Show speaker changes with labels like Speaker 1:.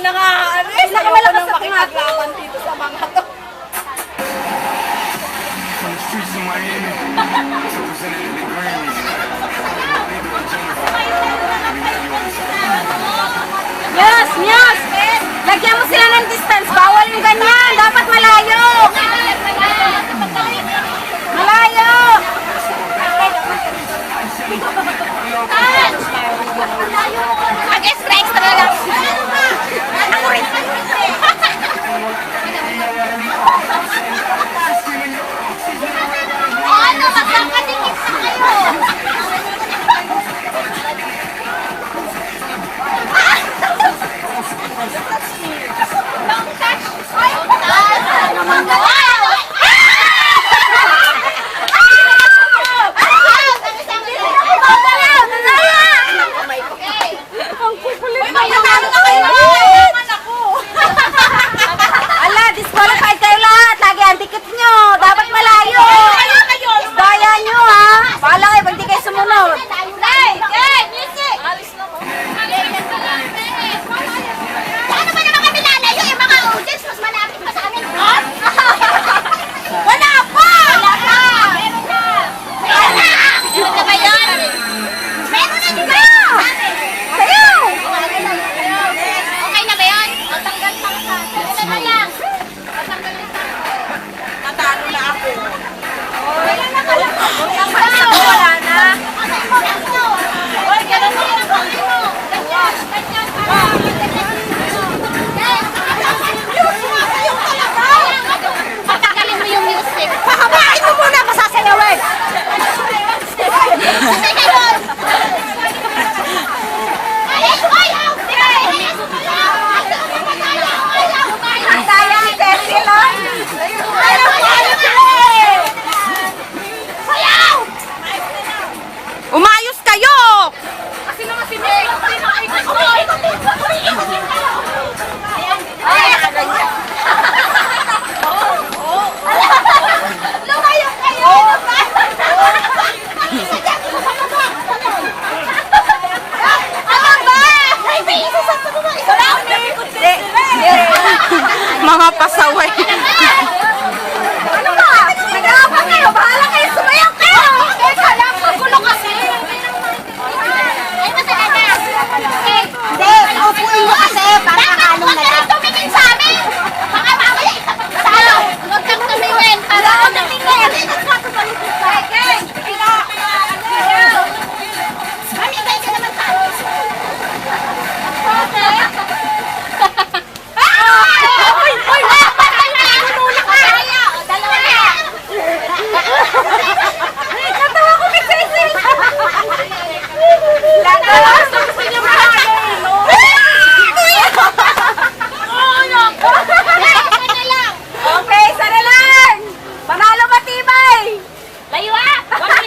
Speaker 1: na nga, Aris.
Speaker 2: Nakamalakas sa
Speaker 1: makipaglaban dito sa mga to.
Speaker 3: From the streets of Miami, represented the Grammys.
Speaker 2: Yes, yes! Lagyan mo sila ng distance. Bawal yung ganyan. Dapat malayo. Malayo! Mag-extra lang. Ako rin. Ano? Magkakatingin sa kayo. Ala, disqualified kayo lahat. Lagi ang ticket nyo. Dapat malayo. Daya nyo ha. Bahala kayo pag di kayo sumunod.
Speaker 1: Alis na mo.
Speaker 4: Paano ba naman kami lalayo? Yung mga audience, mas malapit pa sa amin. Wala pa! Wala pa! Meron na! Meron na! Meron na ba yun? Meron na, di ba?
Speaker 2: Kayo!
Speaker 4: Okay na ba yun? O, tanggal pa ka. Tanggal na lang.
Speaker 1: Natalo na ako.
Speaker 4: Wala na ka lang.
Speaker 2: Wala na.
Speaker 4: Hoy, ganun na yung kamay mo. Ganyan, ganyan. Patagalin mo yung music.
Speaker 2: Pahabain mo muna masasayawin.
Speaker 4: Kasi ganun. Alis, hoy, alis mo lang.
Speaker 2: Ang daya ni Cecil lang.
Speaker 4: Sayaw!
Speaker 2: Umayos kayo!
Speaker 4: Kasi naman si Meg. Lumayo kayo! Ano ba? May isa sa baba. Isa lang.
Speaker 2: Mga pasaway. Ano ba? Nag-aapag kayo. Bahala kayo. Sumayaw kayo.
Speaker 4: Teka lang, magulo kasi. Ay, masaya na.
Speaker 2: Hindi, upuin mo kasi. Para
Speaker 4: Dapat huwag ka rin tumingin sa amin. Baka mamaya itapat ka tayo. Huwag kang tumingin. Para ako tumingin. Mamigay ka naman sa amin. Uy! Uy! Patay na! Nulak ka! Dalawa na!
Speaker 2: Natawa ko kay Cecil. Gagawa. Gusto niya mahalo. Okay, isa na lang. Panalo matibay.
Speaker 4: Layo ah!